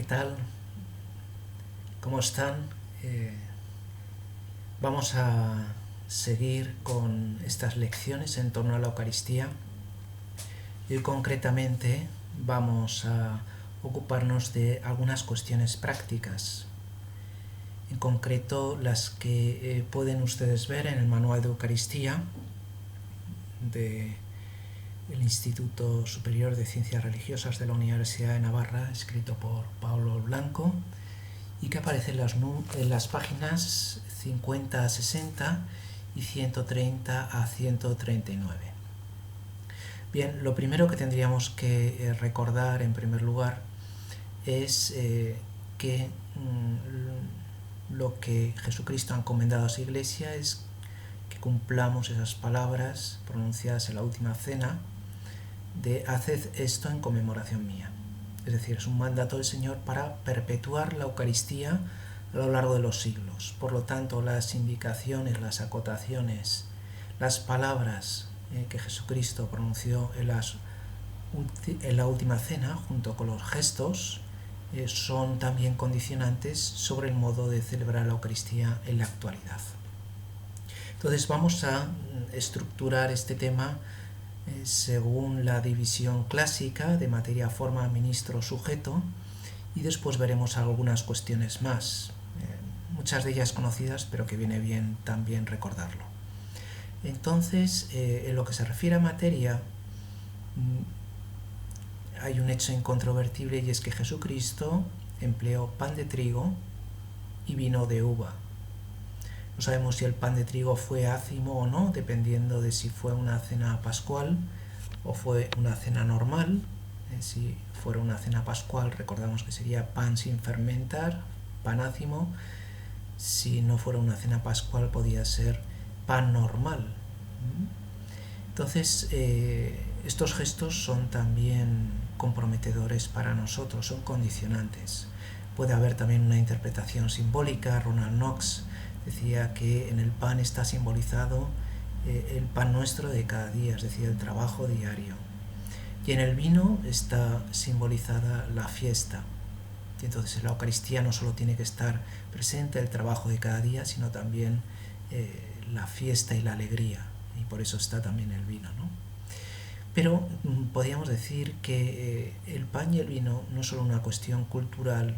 tal? ¿Cómo están? Vamos a seguir con estas lecciones en torno a la Eucaristía y concretamente vamos a ocuparnos de algunas cuestiones prácticas, en concreto las que pueden ustedes ver en el Manual de Eucaristía del Instituto Superior de Ciencias Religiosas de la Universidad de Navarra, escrito por Pablo Blanco, y que aparece en las páginas 50 a 60 y 130 a 139. Bien, lo primero que tendríamos que recordar en primer lugar es que lo que Jesucristo ha encomendado a su Iglesia es que cumplamos esas palabras pronunciadas en la última cena de haced esto en conmemoración mía. Es decir, es un mandato del Señor para perpetuar la Eucaristía a lo largo de los siglos. Por lo tanto, las indicaciones, las acotaciones, las palabras que Jesucristo pronunció en la última cena, junto con los gestos, son también condicionantes sobre el modo de celebrar la Eucaristía en la actualidad. Entonces vamos a estructurar este tema según la división clásica de materia, forma, ministro, sujeto, y después veremos algunas cuestiones más, muchas de ellas conocidas, pero que viene bien también recordarlo. Entonces, en lo que se refiere a materia, hay un hecho incontrovertible, y es que Jesucristo empleó pan de trigo y vino de uva. No sabemos si el pan de trigo fue ácimo o no, dependiendo de si fue una cena pascual o fue una cena normal. Si fuera una cena pascual, recordamos que sería pan sin fermentar, pan ácimo. Si no fuera una cena pascual, podía ser pan normal. Entonces, estos gestos son también comprometedores para nosotros, son condicionantes. Puede haber también una interpretación simbólica. Ronald Knox decía que en el pan está simbolizado el pan nuestro de cada día, es decir, el trabajo diario. Y en el vino está simbolizada la fiesta. Y entonces en la Eucaristía no solo tiene que estar presente el trabajo de cada día, sino también la fiesta y la alegría. Y por eso está también el vino, ¿no? Pero podríamos decir que el pan y el vino no es solo una cuestión cultural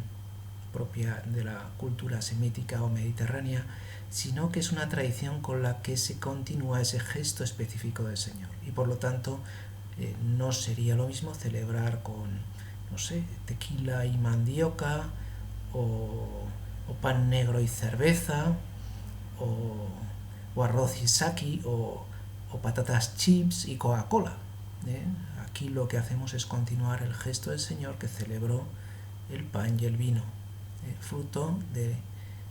propia de la cultura semítica o mediterránea, sino que es una tradición con la que se continúa ese gesto específico del Señor. Y por lo tanto, no sería lo mismo celebrar con, no sé, tequila y mandioca, o pan negro y cerveza, o arroz y sake, o patatas chips y Coca-Cola. Aquí lo que hacemos es continuar el gesto del Señor que celebró el pan y el vino, fruto de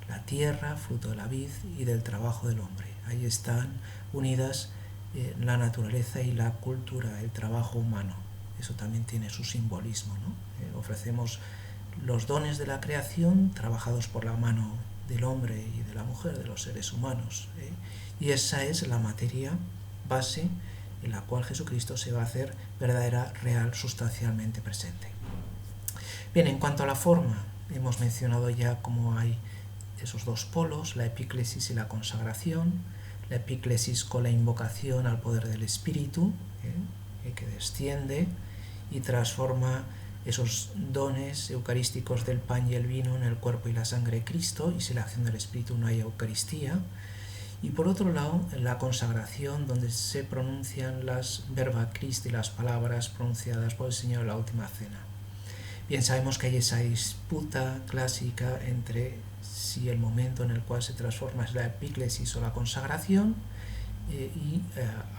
la tierra, fruto de la vid y del trabajo del hombre. Ahí están unidas la naturaleza y la cultura, el trabajo humano. Eso también tiene su simbolismo, ¿no? Ofrecemos los dones de la creación trabajados por la mano del hombre y de la mujer, de los seres humanos. Y esa es la materia base en la cual Jesucristo se va a hacer verdadera, real, sustancialmente presente. Bien, en cuanto a la forma, hemos mencionado ya cómo hay esos dos polos, la epíclesis y la consagración. La epíclesis con la invocación al poder del Espíritu, que desciende y transforma esos dones eucarísticos del pan y el vino en el cuerpo y la sangre de Cristo, y sin la acción del Espíritu no hay Eucaristía. Y por otro lado, la consagración, donde se pronuncian las verba Christi, las palabras pronunciadas por el Señor en la última cena. Bien, sabemos que hay esa disputa clásica entre si el momento en el cual se transforma es la epíclesis o la consagración, y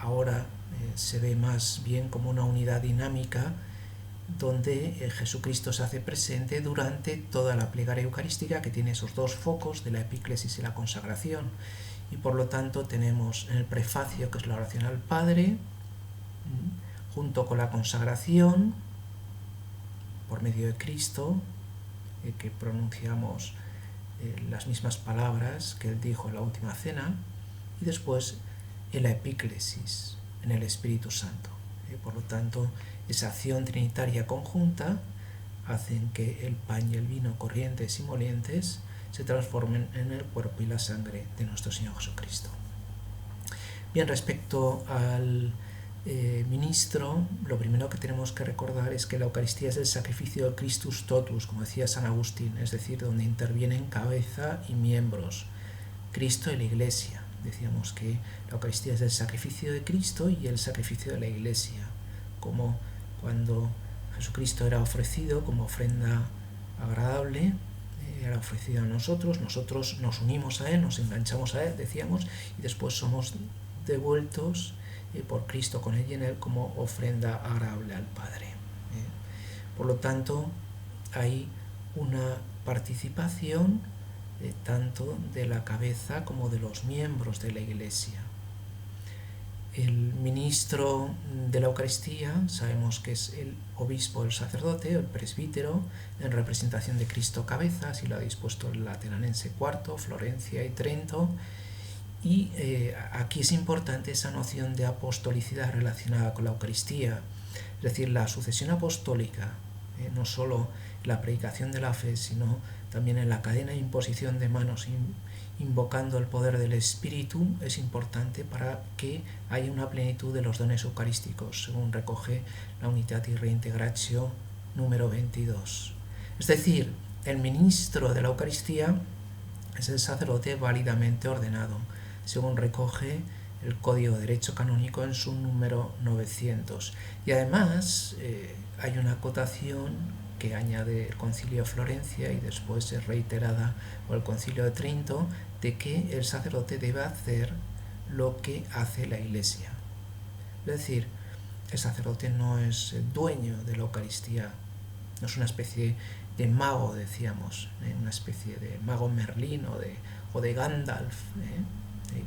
ahora se ve más bien como una unidad dinámica donde Jesucristo se hace presente durante toda la plegaria eucarística, que tiene esos dos focos de la epíclesis y la consagración. Y por lo tanto tenemos en el prefacio, que es la oración al Padre, junto con la consagración por medio de Cristo, que pronunciamos las mismas palabras que él dijo en la última cena, y después en la epíclesis, en el Espíritu Santo. Por lo tanto, esa acción trinitaria conjunta hacen que el pan y el vino, corrientes y molientes, se transformen en el cuerpo y la sangre de nuestro Señor Jesucristo. Bien, respecto al ministro, lo primero que tenemos que recordar es que la Eucaristía es el sacrificio del Christus totus, como decía San Agustín, es decir, donde intervienen cabeza y miembros, Cristo y la Iglesia. Decíamos que la Eucaristía es el sacrificio de Cristo y el sacrificio de la Iglesia, como cuando Jesucristo era ofrecido como ofrenda agradable, era ofrecido a nosotros nos unimos a Él, nos enganchamos a Él, decíamos, y después somos devueltos por Cristo con Él y en Él como ofrenda agradable al Padre. Por lo tanto, hay una participación tanto de la cabeza como de los miembros de la Iglesia. El ministro de la Eucaristía sabemos que es el obispo, el sacerdote, el presbítero, en representación de Cristo cabeza, así lo ha dispuesto el Lateranense IV, Florencia y Trento. Y aquí es importante esa noción de apostolicidad relacionada con la Eucaristía, es decir, la sucesión apostólica, no solo la predicación de la fe, sino también en la cadena de imposición de manos, invocando el poder del Espíritu, es importante para que haya una plenitud de los dones eucarísticos, según recoge la Unitatis Reintegratio número 22. Es decir, el ministro de la Eucaristía es el sacerdote válidamente ordenado, según recoge el Código de Derecho Canónico en su número 900. Y además hay una acotación que añade el Concilio de Florencia y después es reiterada por el Concilio de Trento, de que el sacerdote debe hacer lo que hace la Iglesia. Es decir, el sacerdote no es el dueño de la Eucaristía, no es una especie de mago, decíamos, una especie de mago Merlín o de Gandalf,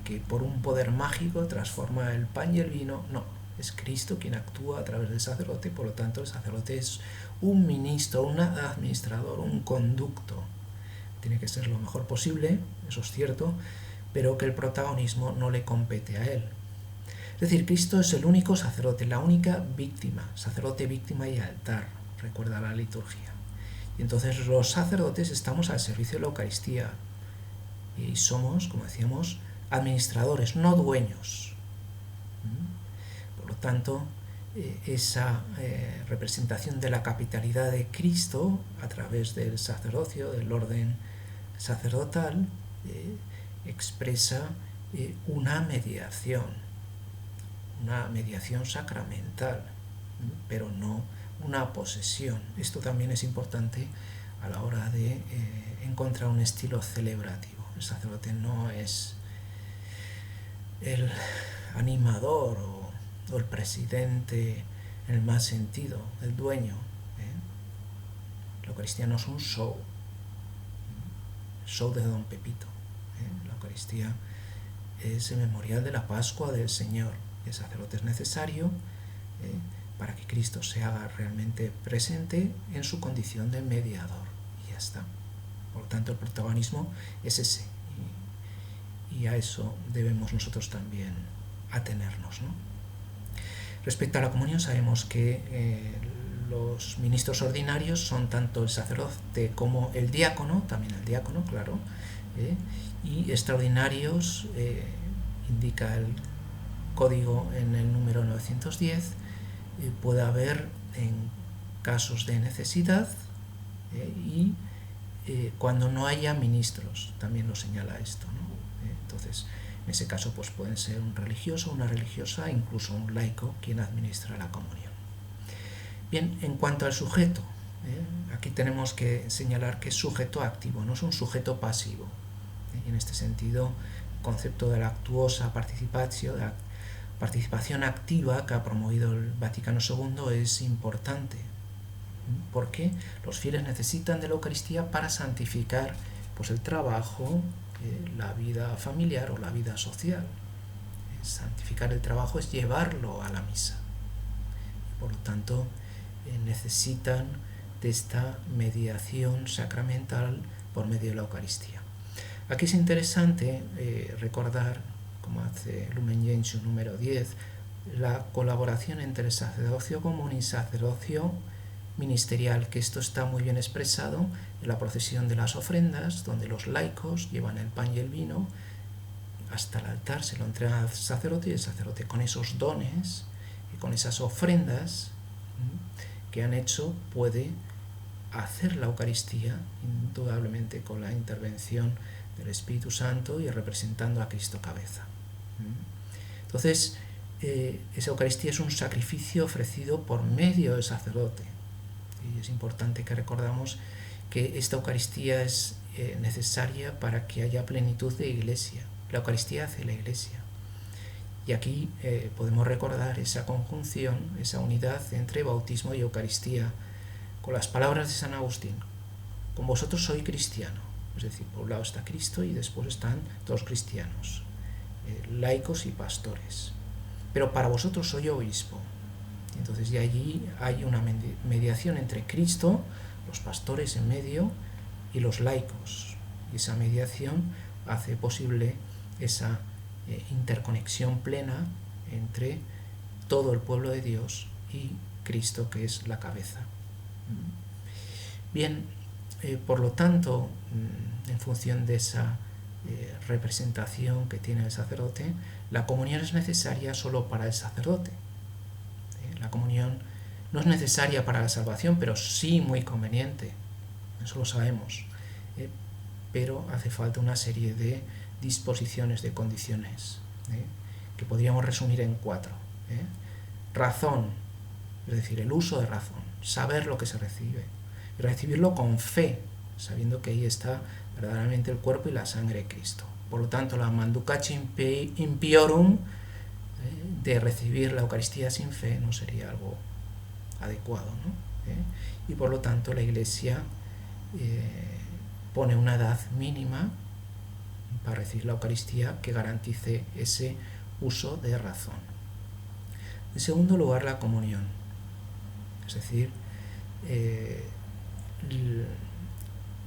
que por un poder mágico transforma el pan y el vino. No, es Cristo quien actúa a través del sacerdote, por lo tanto el sacerdote es un ministro, un administrador, un conducto. Tiene que ser lo mejor posible, eso es cierto, pero que el protagonismo no le compete a él. Es decir, Cristo es el único sacerdote, la única víctima, sacerdote, víctima y altar, recuerda la liturgia. Y entonces los sacerdotes estamos al servicio de la Eucaristía y somos, como decíamos, administradores, no dueños. Por lo tanto, esa representación de la capitalidad de Cristo a través del sacerdocio, del orden sacerdotal, expresa una mediación sacramental, pero no una posesión. Esto también es importante a la hora de encontrar un estilo celebrativo. El sacerdote no es el animador o el presidente en el más sentido, el dueño. La Eucaristía no es un show, el show de Don Pepito. La Eucaristía es el memorial de la Pascua del Señor. El sacerdote es necesario para que Cristo se haga realmente presente en su condición de mediador. Y ya está. Por lo tanto, el protagonismo es ese. Y a eso debemos nosotros también atenernos, ¿no? Respecto a la comunión, sabemos que los ministros ordinarios son tanto el sacerdote como el diácono, también el diácono, claro, y extraordinarios, indica el código en el número 910, puede haber en casos de necesidad y cuando no haya ministros, también lo señala esto, ¿no? Entonces, en ese caso pues pueden ser un religioso, una religiosa, incluso un laico quien administra la comunión. Bien, en cuanto al sujeto, aquí tenemos que señalar que es sujeto activo, no es un sujeto pasivo. Y en este sentido, el concepto de la actuosa participación, de la participación activa que ha promovido el Vaticano II es importante, porque los fieles necesitan de la Eucaristía para santificar pues, el trabajo, la vida familiar o la vida social. Santificar el trabajo es llevarlo a la misa. Y por lo tanto, necesitan de esta mediación sacramental por medio de la Eucaristía. Aquí es interesante recordar, como hace Lumen Gentium número 10, la colaboración entre el sacerdocio común y sacerdocio ministerial, que esto está muy bien expresado en la procesión de las ofrendas, donde los laicos llevan el pan y el vino hasta el altar, se lo entregan al sacerdote, y el sacerdote con esos dones y con esas ofrendas que han hecho puede hacer la Eucaristía, indudablemente con la intervención del Espíritu Santo y representando a Cristo cabeza. Entonces, esa Eucaristía es un sacrificio ofrecido por medio del sacerdote. Y es importante que recordamos que esta Eucaristía es necesaria para que haya plenitud de Iglesia. La Eucaristía hace la Iglesia. Y aquí podemos recordar esa conjunción, esa unidad entre bautismo y Eucaristía, con las palabras de San Agustín: con vosotros soy cristiano. Es decir, por un lado está Cristo y después están todos cristianos, laicos y pastores. Pero para vosotros soy obispo. Entonces de allí hay una mediación entre Cristo, los pastores en medio, y los laicos. Y esa mediación hace posible esa interconexión plena entre todo el pueblo de Dios y Cristo, que es la cabeza. Bien, por lo tanto, en función de esa representación que tiene el sacerdote, la comunión es necesaria solo para el sacerdote. La comunión no es necesaria para la salvación, pero sí muy conveniente, eso lo sabemos, pero hace falta una serie de disposiciones, de condiciones, que podríamos resumir en 4. Razón, es decir, el uso de razón, saber lo que se recibe, y recibirlo con fe, sabiendo que ahí está verdaderamente el cuerpo y la sangre de Cristo. Por lo tanto, la manducatio impiorum, de recibir la Eucaristía sin fe, no sería algo adecuado, ¿no? Y por lo tanto la Iglesia pone una edad mínima para recibir la Eucaristía que garantice ese uso de razón. En segundo lugar, la comunión, es decir,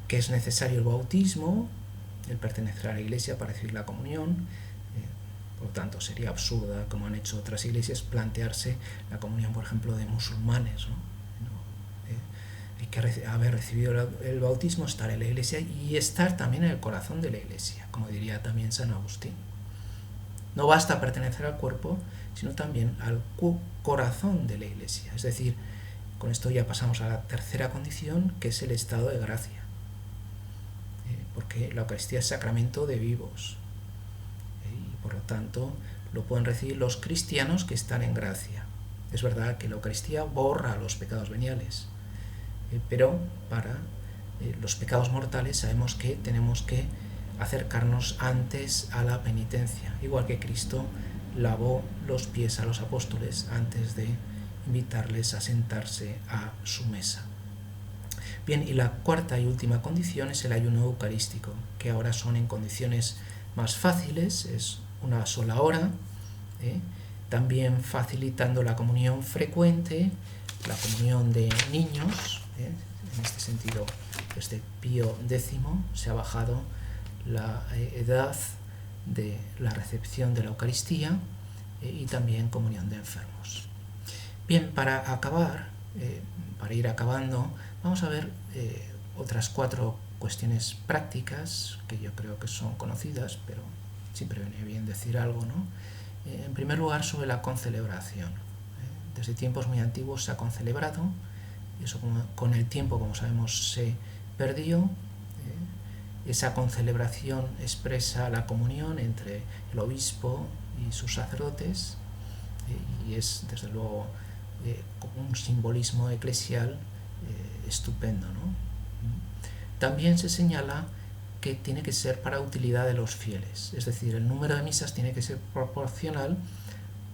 que es necesario el bautismo, el pertenecer a la Iglesia para recibir la comunión. Por lo tanto, sería absurda, como han hecho otras iglesias, plantearse la comunión, por ejemplo, de musulmanes, ¿no? Hay que haber recibido el bautismo, estar en la Iglesia y estar también en el corazón de la Iglesia, como diría también San Agustín. No basta pertenecer al cuerpo, sino también al corazón de la Iglesia. Es decir, con esto ya pasamos a la tercera condición, que es el estado de gracia. Porque la Eucaristía es sacramento de vivos. Y por lo tanto, lo pueden recibir los cristianos que están en gracia. Es verdad que la Eucaristía borra los pecados veniales, pero para los pecados mortales sabemos que tenemos que acercarnos antes a la penitencia, igual que Cristo lavó los pies a los apóstoles antes de invitarles a sentarse a su mesa. Bien, y la cuarta y última condición es el ayuno eucarístico, que ahora son en condiciones más fáciles, es una sola hora, también facilitando la comunión frecuente, la comunión de niños. En este sentido, desde Pío X se ha bajado la edad de la recepción de la Eucaristía y también comunión de enfermos. Bien, para acabar, para ir acabando, vamos a ver otras 4 cuestiones prácticas que yo creo que son conocidas, pero siempre viene bien decir algo, ¿no? En primer lugar, sobre la concelebración. Desde tiempos muy antiguos se ha concelebrado, eso con el tiempo, como sabemos, se perdió. Esa concelebración expresa la comunión entre el obispo y sus sacerdotes y es, desde luego, un simbolismo eclesial estupendo, ¿no? También se señala que tiene que ser para utilidad de los fieles, es decir, el número de misas tiene que ser proporcional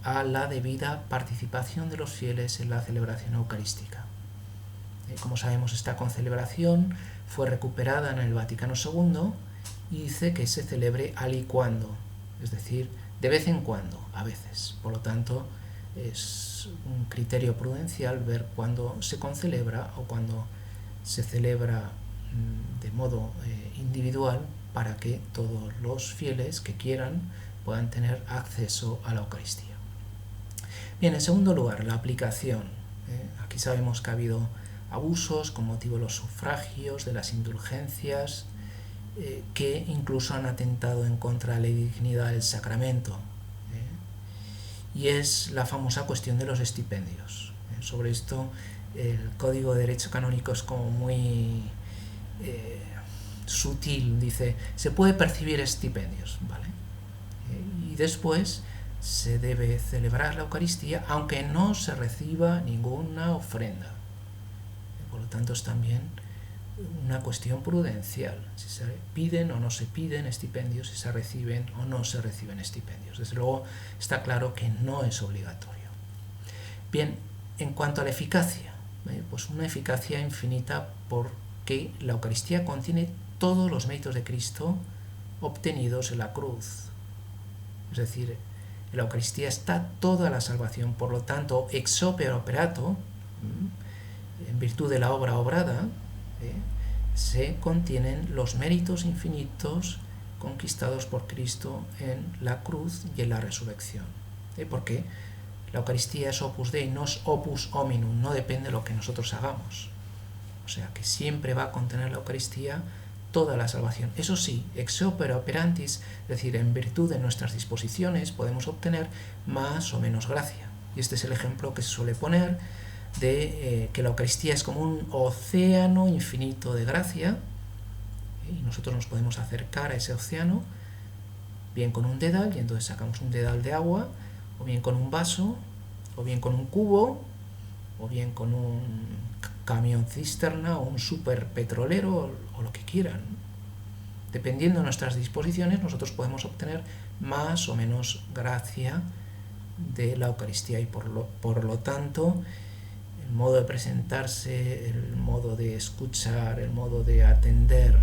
a la debida participación de los fieles en la celebración eucarística. Como sabemos, esta concelebración fue recuperada en el Vaticano II y dice que se celebre al y cuando, es decir, de vez en cuando, a veces. Por lo tanto, es un criterio prudencial ver cuándo se concelebra o cuándo se celebra de modo individual para que todos los fieles que quieran puedan tener acceso a la Eucaristía. Bien, en segundo lugar, la aplicación. Aquí sabemos que ha habido abusos con motivo de los sufragios, de las indulgencias, que incluso han atentado en contra de la dignidad del sacramento. Y es la famosa cuestión de los estipendios. Sobre esto el Código de Derecho Canónico es como muy sutil, dice, se puede percibir estipendios, ¿vale? Y después se debe celebrar la Eucaristía aunque no se reciba ninguna ofrenda. Por lo tanto es también una cuestión prudencial, si se piden o no se piden estipendios, si se reciben o no se reciben estipendios. Desde luego está claro que no es obligatorio. Bien, en cuanto a la eficacia, pues una eficacia infinita porque la Eucaristía contiene todos los méritos de Cristo obtenidos en la cruz. Es decir, en la Eucaristía está toda la salvación, por lo tanto, ex opere operato, en virtud de la obra obrada, se contienen los méritos infinitos conquistados por Cristo en la cruz y en la resurrección. Porque la Eucaristía es opus Dei, no es opus hominum, no depende de lo que nosotros hagamos. O sea que siempre va a contener la Eucaristía toda la salvación. Eso sí, ex opere operantis, es decir, en virtud de nuestras disposiciones podemos obtener más o menos gracia. Y este es el ejemplo que se suele poner de que la Eucaristía es como un océano infinito de gracia, y nosotros nos podemos acercar a ese océano bien con un dedal, y entonces sacamos un dedal de agua, o bien con un vaso, o bien con un cubo, o bien con un camión cisterna o un super petrolero o lo que quieran. Dependiendo de nuestras disposiciones, nosotros podemos obtener más o menos gracia de la Eucaristía, y por lo tanto el modo de presentarse, el modo de escuchar, el modo de atender,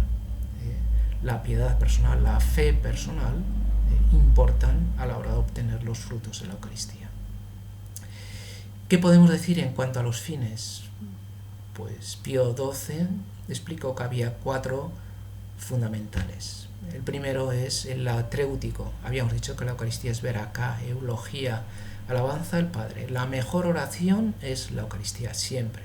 la piedad personal, la fe personal, importan a la hora de obtener los frutos de la Eucaristía. ¿Qué podemos decir en cuanto a los fines? Pues Pío XII explicó que había 4 fundamentales. El primero es el atréutico. Habíamos dicho que la Eucaristía es veracá, eulogía, alabanza al Padre. La mejor oración es la Eucaristía, siempre.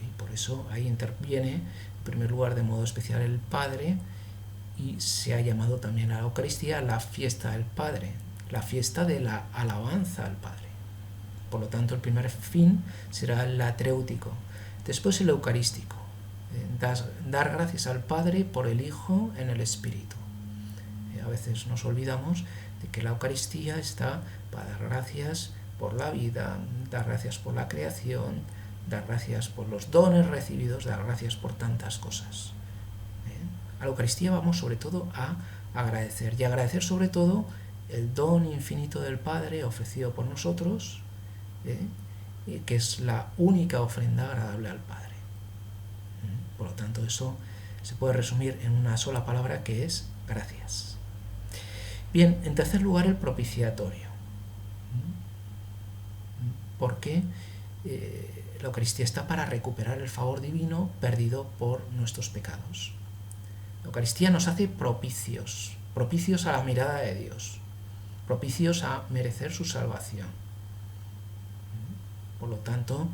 Y por eso ahí interviene, en primer lugar, de modo especial el Padre, y se ha llamado también a la Eucaristía la fiesta del Padre, la fiesta de la alabanza al Padre. Por lo tanto, el primer fin será el atréutico. Después el eucarístico, dar gracias al Padre por el Hijo en el Espíritu. A veces nos olvidamos de que la Eucaristía está para dar gracias por la vida, dar gracias por la creación, dar gracias por los dones recibidos, dar gracias por tantas cosas. A la Eucaristía vamos sobre todo a agradecer, y agradecer sobre todo el don infinito del Padre ofrecido por nosotros, que es la única ofrenda agradable al Padre. Por lo tanto, eso se puede resumir en una sola palabra, que es gracias. Bien, en tercer lugar, el propiciatorio. Porque la Eucaristía está para recuperar el favor divino perdido por nuestros pecados. La Eucaristía nos hace propicios a la mirada de Dios, propicios a merecer su salvación. Por lo tanto,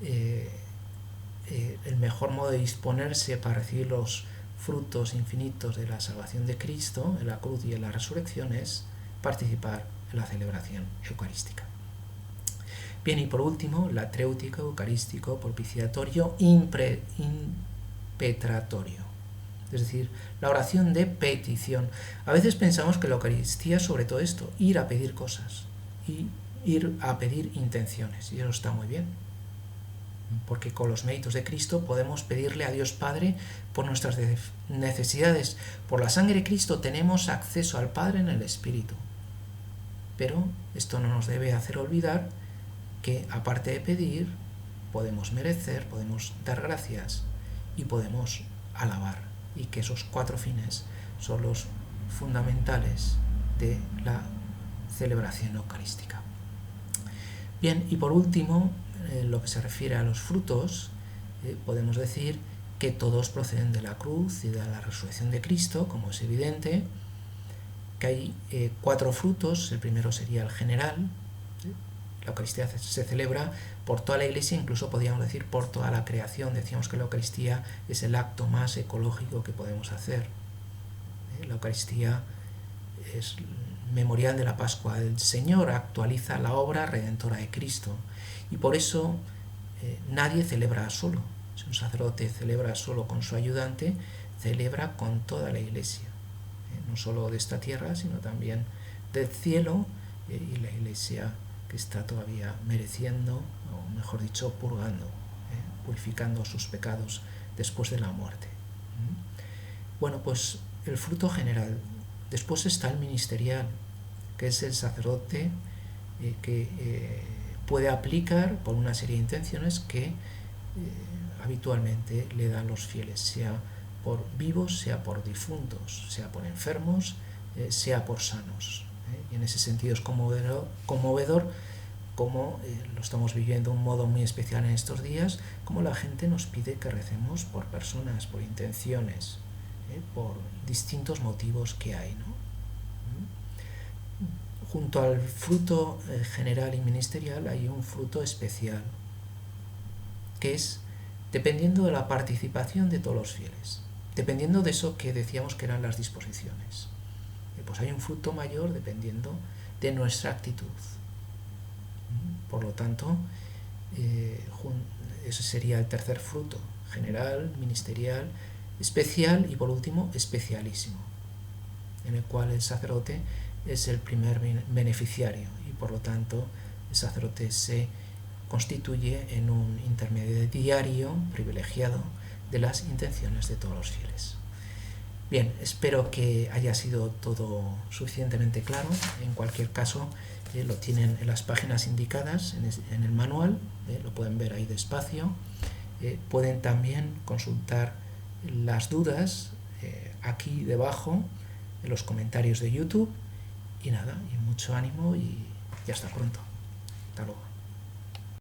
el mejor modo de disponerse para recibir los frutos infinitos de la salvación de Cristo en la cruz y en la resurrección es participar en la celebración eucarística. Bien, y por último, el atréutico, eucarístico, propiciatorio, impetratorio. Es decir, la oración de petición. A veces pensamos que la Eucaristía es sobre todo esto, ir a pedir cosas, y ir a pedir intenciones, y eso está muy bien, porque con los méritos de Cristo podemos pedirle a Dios Padre por nuestras necesidades. Por la sangre de Cristo tenemos acceso al Padre en el Espíritu. Pero esto no nos debe hacer olvidar que, aparte de pedir, podemos merecer, podemos dar gracias y podemos alabar, y que esos 4 fines son los fundamentales de la celebración eucarística. Bien, y por último, en lo que se refiere a los frutos, podemos decir que todos proceden de la cruz y de la resurrección de Cristo, como es evidente, que hay 4 frutos. El primero sería el general, La Eucaristía se celebra por toda la Iglesia, incluso podríamos decir por toda la creación. Decíamos que la Eucaristía es el acto más ecológico que podemos hacer. La Eucaristía es memorial de la Pascua. El Señor actualiza la obra redentora de Cristo y por eso nadie celebra solo. Si un sacerdote celebra solo con su ayudante, celebra con toda la Iglesia, no solo de esta tierra, sino también del cielo, y la Iglesia que está todavía mereciendo, o mejor dicho, purgando, purificando sus pecados después de la muerte. Bueno, pues el fruto general. Después está el ministerial, que es el sacerdote que puede aplicar por una serie de intenciones que habitualmente le dan los fieles, sea por vivos, sea por difuntos, sea por enfermos, sea por sanos. Y en ese sentido es conmovedor como lo estamos viviendo de un modo muy especial en estos días, como la gente nos pide que recemos por personas, por intenciones, por distintos motivos que hay, ¿no? Junto al fruto general y ministerial hay un fruto especial, que es dependiendo de la participación de todos los fieles, dependiendo de eso que decíamos que eran las disposiciones. Pues hay un fruto mayor dependiendo de nuestra actitud. Por lo tanto, ese sería el tercer fruto: general, ministerial, especial y por último especialísimo, en el cual el sacerdote es el primer beneficiario y por lo tanto el sacerdote se constituye en un intermediario privilegiado de las intenciones de todos los fieles. Bien, espero que haya sido todo suficientemente claro. En cualquier caso, lo tienen en las páginas indicadas en el manual, lo pueden ver ahí despacio. Pueden también consultar las dudas aquí debajo en los comentarios de YouTube. Y nada, y mucho ánimo y hasta pronto. Hasta luego.